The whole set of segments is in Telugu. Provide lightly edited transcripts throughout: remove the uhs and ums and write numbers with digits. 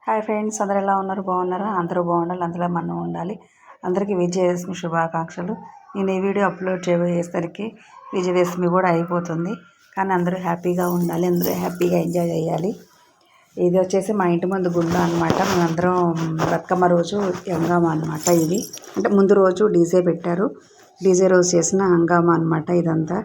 హాయ్ ఫ్రెండ్స్, అందరూ ఎలా ఉన్నారు? బాగున్నారా? అందరూ బాగుండాలి, అందులో మనం ఉండాలి. అందరికీ విజయదశమి శుభాకాంక్షలు. నేను ఈ వీడియో అప్లోడ్ చేసేసరికి విజయదశమి కూడా అయిపోతుంది. కానీ అందరూ హ్యాపీగా ఉండాలి, అందరూ హ్యాపీగా ఎంజాయ్ చేయాలి. ఇది వచ్చేసి మా ఇంటి ముందు గుండు అనమాట. మేమందరం బతుకమ్మ రోజు హంగామా అనమాట. ఇది అంటే ముందు రోజు డీజే పెట్టారు. డీజే రోజు చేసిన హంగామా అనమాట. ఇదంతా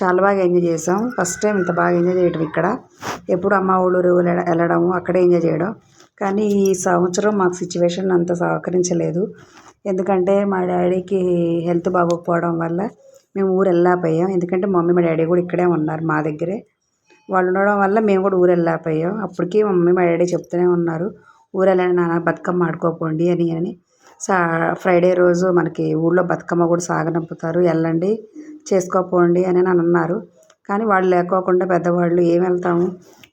చాలా బాగా ఎంజాయ్ చేసాం. ఫస్ట్ టైం ఇంత బాగా ఎంజాయ్ చేయడం ఇక్కడ. ఎప్పుడు అమ్మ ఊళ్ళూరు వెళ్ళడము, అక్కడే ఎంజాయ్ చేయడం. కానీ ఈ సంవత్సరం మాకు సిచ్యువేషన్ అంత సహకరించలేదు. ఎందుకంటే మా డాడీకి హెల్త్ బాగోకపోవడం వల్ల మేము ఊరు వెళ్ళలేకపోయాం. ఎందుకంటే మమ్మీ మా డాడీ కూడా ఇక్కడే ఉన్నారు మా దగ్గరే. వాళ్ళు ఉండడం వల్ల మేము కూడా ఊరు వెళ్ళలేకపోయాం. అప్పటికి మా మమ్మీ మా డాడీ చెప్తూనే ఉన్నారు, ఊరు వెళ్ళండి నాన్న, బతుకమ్మ ఆడుకోపోండి అని. ఫ్రైడే రోజు మనకి ఊళ్ళో బతుకమ్మ కూడా సాగనంపుతారు, వెళ్ళండి చేసుకోపోండి అని అన్నారు. కానీ వాళ్ళు లేకోకుండా పెద్దవాళ్ళు ఏం వెళ్తాము,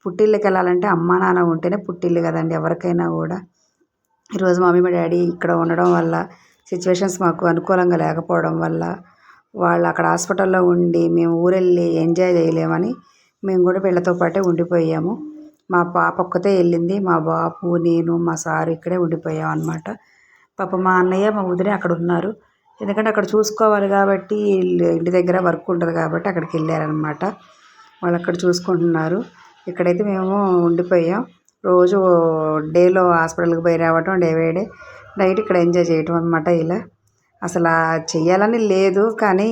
పుట్టిళ్ళకి వెళ్ళాలంటే అమ్మా నాన్న ఉంటేనే పుట్టిల్లు కదండి ఎవరికైనా కూడా. ఈరోజు మమ్మీ మా డాడీ ఇక్కడ ఉండడం వల్ల సిచ్యువేషన్స్ మాకు అనుకూలంగా లేకపోవడం వల్ల వాళ్ళు అక్కడ హాస్పిటల్లో ఉండి మేము ఊరెళ్ళి ఎంజాయ్ చేయలేమని మేము కూడా వీళ్ళతో పాటే ఉండిపోయాము. మా పాప ఒక్కతే వెళ్ళింది, మా బాబు నేను మా సారు ఇక్కడే ఉండిపోయాం అనమాట. పాప మా అన్నయ్య మా వదిన అక్కడ ఉన్నారు. ఎందుకంటే అక్కడ చూసుకోవాలి కాబట్టి, ఇంటి దగ్గర వర్క్ ఉంటుంది కాబట్టి అక్కడికి వెళ్ళారనమాట. వాళ్ళు అక్కడ చూసుకుంటున్నారు. ఇక్కడైతే మేము ఉండిపోయాం. రోజు డేలో హాస్పిటల్కి పోయి రావటం, డే బై డే నైట్ ఇక్కడ ఎంజాయ్ చేయటం అనమాట. ఇలా అసలు చెయ్యాలని లేదు, కానీ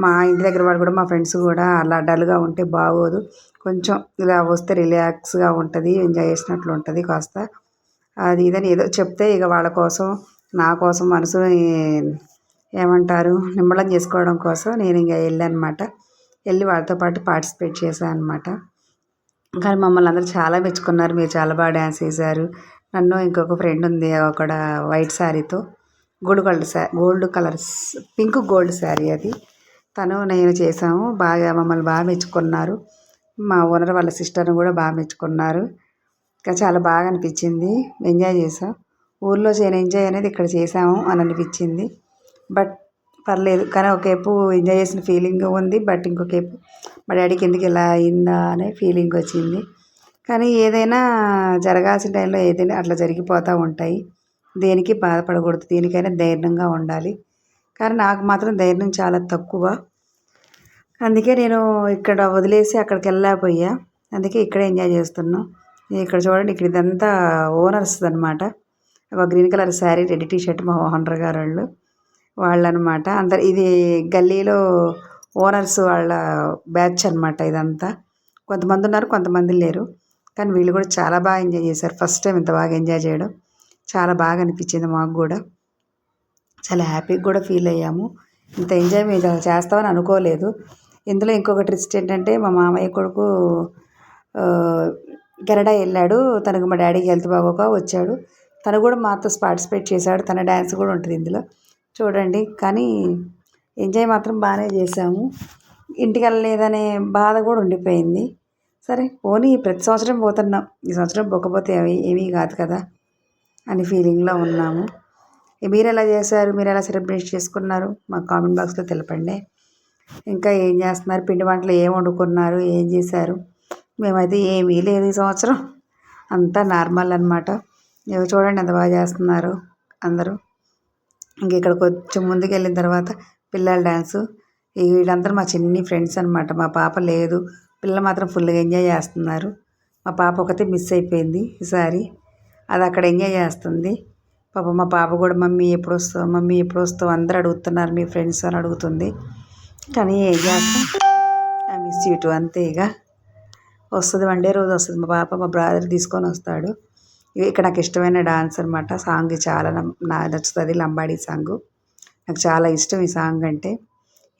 మా ఇంటి దగ్గర వాళ్ళు కూడా, మా ఫ్రెండ్స్ కూడా అలా డల్గా ఉంటే బాగోదు. కొంచెం ఇలా వస్తే రిలాక్స్గా ఉంటుంది, ఎంజాయ్ చేసినట్లు ఉంటుంది కాస్త. అది ఇదని ఏదో చెప్తే ఇక వాళ్ళ కోసం నా కోసం మనసుని ఏమంటారు నిమ్మళం చేసుకోవడం కోసం నేను ఇంకా వెళ్ళానమాట. వెళ్ళి వాళ్ళతో పాటు పార్టిసిపేట్ చేశాను అనమాట. కానీ మమ్మల్ని అందరూ చాలా మెచ్చుకున్నారు, మీరు చాలా బాగా డ్యాన్స్ చేశారు. నన్ను ఇంకొక ఫ్రెండ్ ఉంది, అక్కడ వైట్ శారీతో gold colours pink gold sari అది, తను నేను చేసాము. బాగా మమ్మల్ని బాగా మెచ్చుకున్నారు. మా ఓనర్ వాళ్ళ సిస్టర్ని కూడా బాగా మెచ్చుకున్నారు. ఇంకా చాలా బాగా అనిపించింది, ఎంజాయ్ చేసాం. ఊర్లో చేయని ఎంజాయ్ అనేది ఇక్కడ చేసాము అని అనిపించింది. బట్ పర్లేదు, కానీ ఒకవైపు ఎంజాయ్ చేసిన ఫీలింగ్ ఉంది, బట్ ఇంకొకవైపు మా డాడీకి ఎందుకు ఇలా అయిందా అనే ఫీలింగ్ వచ్చింది. కానీ ఏదైనా జరగాల్సిన టైంలో ఏదైనా అట్లా జరిగిపోతూ ఉంటాయి. దేనికి బాధపడకూడదు, దేనికైనా ధైర్యంగా ఉండాలి. కానీ నాకు మాత్రం ధైర్యం చాలా తక్కువ. అందుకే నేను ఇక్కడ వదిలేసి అక్కడికి వెళ్ళలేకపోయా. అందుకే ఇక్కడే ఎంజాయ్ చేస్తున్నాం. ఇక్కడ చూడండి, ఇక్కడ ఇదంతా ఓనర్స్ అనమాట. ఒక green colour sari, red T-shirt మా ఓనర్ గారు వాళ్ళు అనమాట. అందరు ఇది గల్లీలో ఓనర్స్ వాళ్ళ బ్యాచ్ అనమాట ఇదంతా. కొంతమంది ఉన్నారు, కొంతమంది లేరు. కానీ వీళ్ళు కూడా చాలా బాగా ఎంజాయ్ చేశారు. ఫస్ట్ టైం ఇంత బాగా ఎంజాయ్ చేయడం చాలా బాగా అనిపించింది మాకు కూడా. చాలా హ్యాపీగా కూడా ఫీల్ అయ్యాము. ఇంత ఎంజాయ్ మేము చేస్తామని అనుకోలేదు. ఇందులో ఇంకొక ట్విస్ట్ ఏంటంటే, మా మామయ్య కొడుకు కెనడా వెళ్ళాడు. తనకు మా డాడీకి హెల్త్ బాగోక వచ్చాడు. తను కూడా మాతో పార్టిసిపేట్ చేశాడు. తన డ్యాన్స్ కూడా ఉంటుంది ఇందులో చూడండి. కానీ ఎంజాయ్ మాత్రం బాగానే చేసాము. ఇంటికి వెళ్ళలేదనే బాధ కూడా ఉండిపోయింది. సరే పోనీ, ప్రతి సంవత్సరం పోతున్నాం, ఈ సంవత్సరం పోకపోతే ఏమీ కాదు కదా అని ఫీలింగ్లో ఉన్నాము. మీరు ఎలా చేశారు, మీరు ఎలా సెలబ్రేట్ చేసుకున్నారు మాకు కామెంట్ బాక్స్లో తెలపండి. ఇంకా ఏం చేస్తున్నారు, పిండి వంటలు ఏం వండుకున్నారు, ఏం చేశారు? మేమైతే ఏమీ లేదు ఈ సంవత్సరం, అంతా నార్మల్ అనమాట. ఇవి చూడండి ఎంత బాగా చేస్తున్నారు అందరూ. ఇంక ఇక్కడ కొంచెం ముందుకు వెళ్ళిన తర్వాత పిల్లల డ్యాన్సు. వీళ్ళందరూ మా చిన్ని ఫ్రెండ్స్ అనమాట. మా పాప లేదు, పిల్లలు మాత్రం ఫుల్గా ఎంజాయ్ చేస్తున్నారు. మా పాప ఒకతే మిస్ అయిపోయింది ఈసారి, అది అక్కడ ఎంజాయ్ చేస్తుంది. పాప మా పాప కూడా మమ్మీ ఎప్పుడు వస్తావు, మమ్మీ ఎప్పుడు వస్తావు అందరూ అడుగుతున్నారు, మీ ఫ్రెండ్స్ అని అడుగుతుంది. కానీ ఏం చేస్తాం, ఐ మిస్ యూ టూ అంతే. ఇక వస్తుంది, వన్ డే రోజు వస్తుంది మా పాప. మా బ్రదర్ తీసుకొని వస్తాడు. ఇక్కడ నాకు ఇష్టమైన డాన్స్ అనమాట. సాంగ్ చాలా నచ్చుతుంది, లంబాడీ సాంగు. నాకు చాలా ఇష్టం ఈ సాంగ్ అంటే.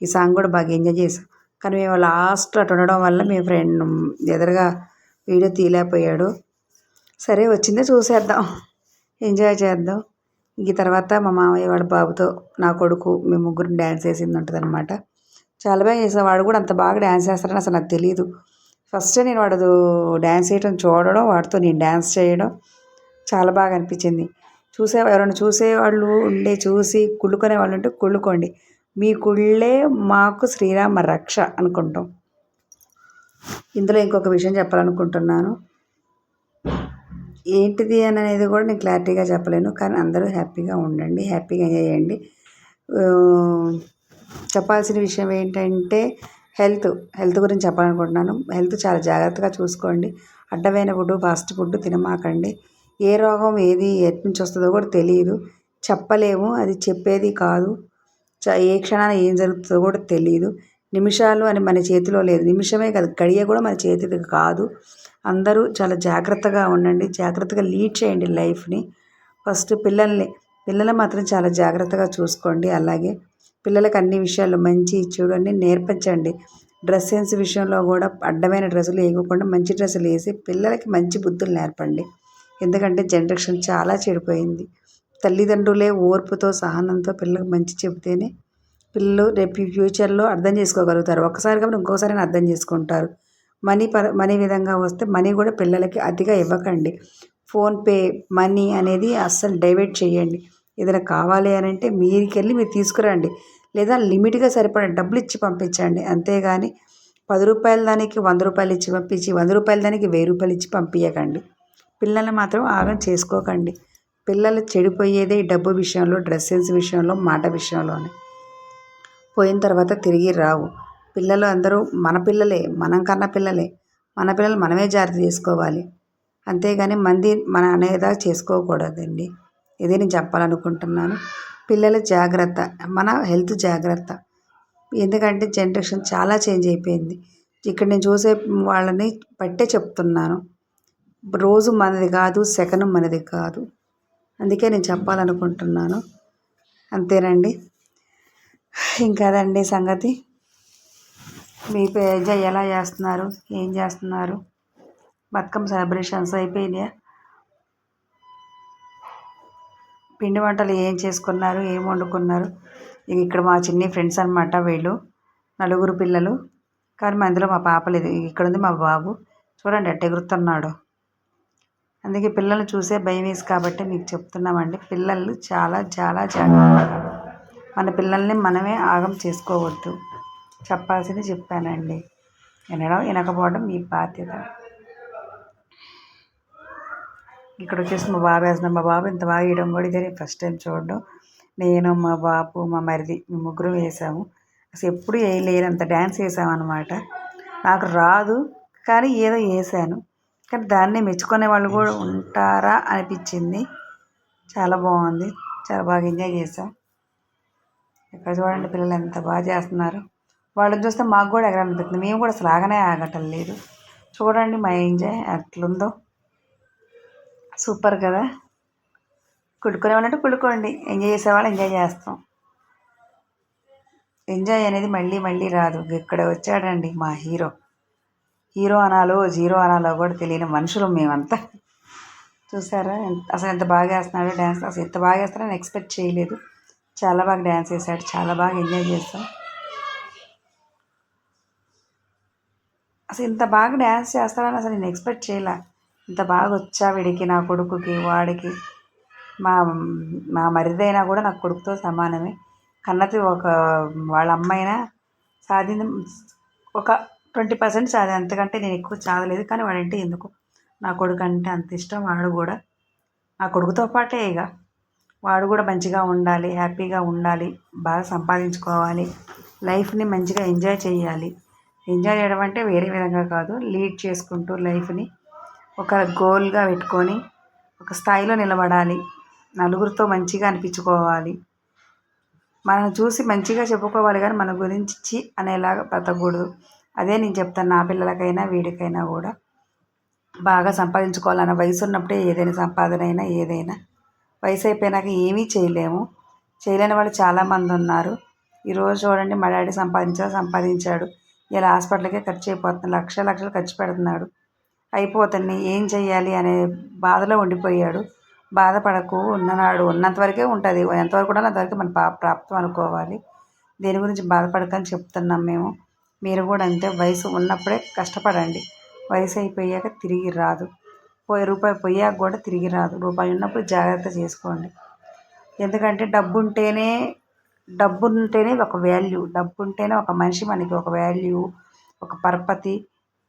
ఈ సాంగ్ కూడా బాగా ఎంజాయ్ చేసాం. కానీ మేము లాస్ట్ అటు ఉండడం వల్ల మీ ఫ్రెండ్ ఎదురుగా వీడియో తీయలేకపోయాడు. సరే వచ్చిందే చూసేద్దాం, ఎంజాయ్ చేద్దాం. ఈ తర్వాత మా మామయ్య వాడు బాబుతో నా కొడుకు మేము ముగ్గురు డ్యాన్స్ వేసింది ఉంటుంది అనమాట. చాలా బాగా చేసాం. వాడు కూడా అంత బాగా డ్యాన్స్ చేస్తాడని అసలు నాకు తెలియదు. ఫస్ట్ నేను వాడు డ్యాన్స్ చేయడం చూడడం, వాడితో నేను డ్యాన్స్ చేయడం చాలా బాగా అనిపించింది. ఎవరైనా చూసేవాళ్ళు ఉండే, చూసి కుళ్ళుకునే వాళ్ళు ఉంటే కుళ్ళుకోండి. మీ కుళ్ళే మాకు శ్రీరామ రక్ష అనుకుంటాం. ఇందులో ఇంకొక విషయం చెప్పాలనుకుంటున్నాను. ఏంటిది అని అనేది కూడా నేను క్లారిటీగా చెప్పలేను. కానీ అందరూ హ్యాపీగా ఉండండి, హ్యాపీగా ఎంజాయ్ చేయండి. చెప్పాల్సిన విషయం ఏంటంటే హెల్త్ గురించి చెప్పాలనుకుంటున్నాను. హెల్త్ చాలా జాగ్రత్తగా చూసుకోండి. అడ్డమైన ఫుడ్, ఫాస్ట్ ఫుడ్ తినమాకండి. ఏ రోగం ఏది ఎటు నుంచి వస్తుందో కూడా తెలియదు, చెప్పలేము, అది చెప్పేది కాదు. ఏ క్షణాన ఏం జరుగుతుందో కూడా తెలియదు. నిమిషాలు అని మన చేతిలో లేదు, నిమిషమే కాదు గడియ కూడా మన చేతిది కాదు. అందరూ చాలా జాగ్రత్తగా ఉండండి, జాగ్రత్తగా లీడ్ చేయండి లైఫ్ని. ఫస్ట్ పిల్లలు మాత్రం చాలా జాగ్రత్తగా చూసుకోండి. అలాగే పిల్లలకి అన్ని విషయాల్లో మంచి చెడు అన్నీ నేర్పించండి. డ్రెస్ సెన్స్ విషయంలో కూడా అడ్డమైన డ్రెస్సులు వేయకుండా మంచి డ్రెస్సులు వేసి పిల్లలకి మంచి బుద్ధులు నేర్పండి. ఎందుకంటే జనరేషన్ చాలా చెడిపోయింది. తల్లిదండ్రులే ఓర్పుతో సహనంతో పిల్లలకు మంచి చెబితేనే పిల్లలు రేపు ఫ్యూచర్లో అర్థం చేసుకోగలుగుతారు. ఒక్కసారి కాబట్టి ఇంకోసారి అర్థం చేసుకుంటారు. మనీ విధంగా వస్తే మనీ కూడా పిల్లలకి అతిగా ఇవ్వకండి. ఫోన్పే మనీ అనేది అస్సలు డైవర్ట్ చేయండి. ఏదైనా కావాలి అని అంటే మీరికెళ్ళి మీరు తీసుకురండి, లేదా లిమిట్గా సరిపడే డబ్బులు ఇచ్చి పంపించండి. అంతేగాని రూ. 10 దానికి రూ. 100 ఇచ్చి పంపించి, రూ. 100 దానికి రూ. 1000 ఇచ్చి పంపించకండి. పిల్లల్ని మాత్రం ఆగం చేసుకోకండి. పిల్లలు చెడిపోయేదే డబ్బు విషయంలో, డ్రెస్ సెన్స్ విషయంలో, మాట విషయంలోనే. పోయిన తర్వాత తిరిగి రావు. పిల్లలు అందరూ మన పిల్లలే, మనం కన్న పిల్లలే. మన పిల్లలు మనమే జాగ్రత్త చేసుకోవాలి. అంతేగాని మన అనేదా చేసుకోకూడదండి. ఇదే నేను చెప్పాలనుకుంటున్నాను. పిల్లల జాగ్రత్త, మన హెల్త్ జాగ్రత్త. ఎందుకంటే జనరేషన్ చాలా చేంజ్ అయిపోయింది. ఇక్కడ నేను చూసే వాళ్ళని పట్టే చెప్తున్నాను. రోజు మనది కాదు, సెకను మనది కాదు. అందుకే నేను చెప్పాలనుకుంటున్నాను. అంతేనండి, ఇంకదండి సంగతి. మీ ఎంజాయ్ ఎలా చేస్తున్నారు, ఏం చేస్తున్నారు? బతుకమ్మ సెలబ్రేషన్స్ అయిపోయినాయా? పిండి వంటలు ఏం చేసుకున్నారు, ఏం వండుకున్నారు? ఇక్కడ మా చిన్ని ఫ్రెండ్స్ అనమాట వీళ్ళు, 4 పిల్లలు. కానీ అందులో మా పాప లేదు. ఇక్కడ ఉంది మా బాబు, చూడండి ఎట్ట ఎగురుతున్నాడు. అందుకే పిల్లల్ని చూసే భయం వేసి కాబట్టి మీకు చెప్తున్నామండి. పిల్లలు చాలా చాలా జాగ్రత్త. మన పిల్లల్ని మనమే ఆగం చేసుకోవద్దు. చెప్పాల్సింది చెప్పానండి. వినడం వినకపోవడం మీ బాధ్యత. ఇక్కడ వచ్చేసి మా బాబు వేస్తున్నాం. మా బాబు ఇంత బాగా వేయడం కూడా ఇదే ఫస్ట్ టైం చూడడం. నేను, మా బాబు, మా మరిది, మేము ముగ్గురు వేసాము. అసలు ఎప్పుడు వేయలేరు అంత డ్యాన్స్ వేసామన్నమాట. నాకు రాదు, కానీ ఏదో వేసాను. కానీ దాన్నే మెచ్చుకునే వాళ్ళు కూడా ఉంటారా అనిపించింది. చాలా బాగుంది, చాలా బాగా ఎంజాయ్ చేసాం. ఇక్కడ చూడండి పిల్లలు ఎంత బాగా చేస్తున్నారు. వాళ్ళని చూస్తే మాకు కూడా ఎగరాలనిపిస్తుంది. మేము కూడా అసలు ఆగనే ఆగటం లేదు. చూడండి మా ఎంజాయ్ ఎట్లుందో. సూపర్ కదా. కుడుకునే వాళ్ళంటే కుడుకోండి, ఎంజాయ్ చేసేవాళ్ళు ఎంజాయ్ చేస్తాం. ఎంజాయ్ అనేది మళ్ళీ మళ్ళీ రాదు. ఇక్కడ వచ్చాడండి మా హీరో అనాలో జీరో అనాలో కూడా తెలియని మనుషులు మేమంతా. చూసారా అసలు ఎంత బాగా వేస్తున్నాడో డ్యాన్స్. అసలు ఎంత బాగా వేస్తాడో నేను ఎక్స్పెక్ట్ చేయలేదు. చాలా బాగా డ్యాన్స్ వేసాడు, చాలా బాగా ఎంజాయ్ చేస్తాం. అసలు ఇంత బాగా డ్యాన్స్ చేస్తాడని అసలు నేను ఎక్స్పెక్ట్ చేయలే. ఇంత బాగా వచ్చా వీడికి, నా కొడుకుకి, వాడికి. మా మా మరిదైనా కూడా నా కొడుకుతో సమానమే. కన్నతి వాళ్ళ అమ్మాయినా సాధింది ఒక 20% సాధి, అంతకంటే నేను ఎక్కువ చాదలేదు. కానీ వాడంటే ఎందుకు నా కొడుకు అంటే అంత ఇష్టం. వాడు కూడా నా కొడుకుతో పాటే ఇక వాడు కూడా మంచిగా ఉండాలి, హ్యాపీగా ఉండాలి, బాగా సంపాదించుకోవాలి, లైఫ్ని మంచిగా ఎంజాయ్ చేయాలి. ఎంజాయ్ చేయడం అంటే వేరే విధంగా కాదు, లీడ్ చేసుకుంటూ లైఫ్ని ఒక గోల్గా పెట్టుకొని ఒక స్థాయిలో నిలబడాలి. నలుగురితో మంచిగా అనిపించుకోవాలి, మనం చూసి మంచిగా చెప్పుకోవాలి, కానీ మన గురించి అనేలాగా బతకూడదు. అదే నేను చెప్తాను నా పిల్లలకైనా వీడికైనా కూడా. బాగా సంపాదించుకోవాలన్న వయసు ఉన్నప్పుడే ఏదైనా సంపాదన అయినా ఏదైనా. వయసు అయిపోయినాక ఏమీ చేయలేని వాళ్ళు చాలామంది ఉన్నారు. ఈరోజు చూడండి మా డాడీ సంపాదించాడు, ఇలా హాస్పిటల్కే ఖర్చు అయిపోతుంది, లక్షలు ఖర్చు పెడుతున్నాడు. అయిపోతుంది, ఏం చెయ్యాలి అనే బాధలో ఉండిపోయాడు. బాధపడకు, ఉన్నంతవరకే ఉంటుంది. ఎంతవరకు ఉండాలో అంతవరకు మన ప్రాప్తం అనుకోవాలి. దేని గురించి బాధపడకని చెప్తున్నాం మేము. మీరు కూడా అంతే, వయసు ఉన్నప్పుడే కష్టపడండి. వయసు అయిపోయాక తిరిగి రాదు. రూపాయి పోయాక కూడా తిరిగి రాదు. రూపాయి ఉన్నప్పుడు జాగ్రత్త చేసుకోండి. ఎందుకంటే డబ్బు ఉంటేనే ఒక వాల్యూ. డబ్బు ఉంటేనే ఒక మనిషి మనకి ఒక వాల్యూ, ఒక పరపతి,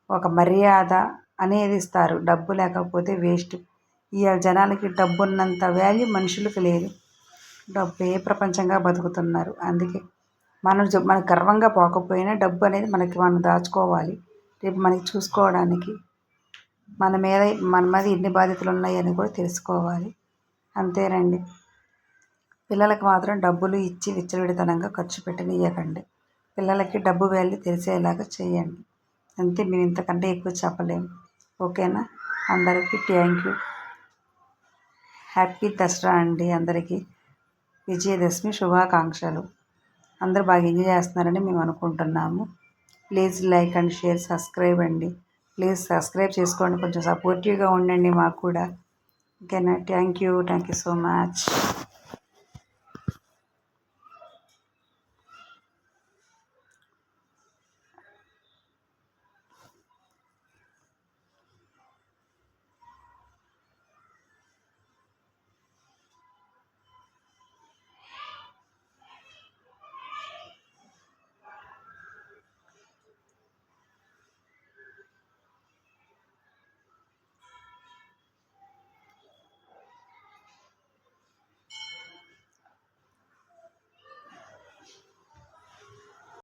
ఒక మర్యాద అనేది ఇస్తారు. డబ్బు లేకపోతే వేస్ట్. ఇవాళ జనాలకి డబ్బు ఉన్నంత వాల్యూ మనుషులకు లేదు. డబ్బే ప్రపంచంగా బతుకుతున్నారు. అందుకే మనకు గర్వంగా పోకపోయినా డబ్బు అనేది మనం దాచుకోవాలి. రేపు మనకి చూసుకోవడానికి మన మీద ఎన్ని బాధ్యతలు ఉన్నాయని కూడా తెలుసుకోవాలి. అంతేనండి. పిల్లలకు మాత్రం డబ్బులు ఇచ్చి విచ్చలవిడితనంగా ఖర్చు పెట్టనియ్యకండి. పిల్లలకి డబ్బు వాల్యూ తెలిసేలాగా చేయండి. అంతే, మేము ఇంతకంటే ఎక్కువ చెప్పలేము. ఓకేనా? అందరికీ థ్యాంక్ యూ. హ్యాపీ దసరా అండి. అందరికీ విజయదశమి శుభాకాంక్షలు. అందరూ బాగా ఎంజాయ్ చేస్తున్నారని మేము అనుకుంటున్నాము. Please like and share, subscribe అండి. ప్లీజ్ సబ్స్క్రైబ్ చేసుకోండి, కొంచెం సపోర్టివ్గా ఉండండి మాకు కూడా. ఓకేనా? Thank you so much.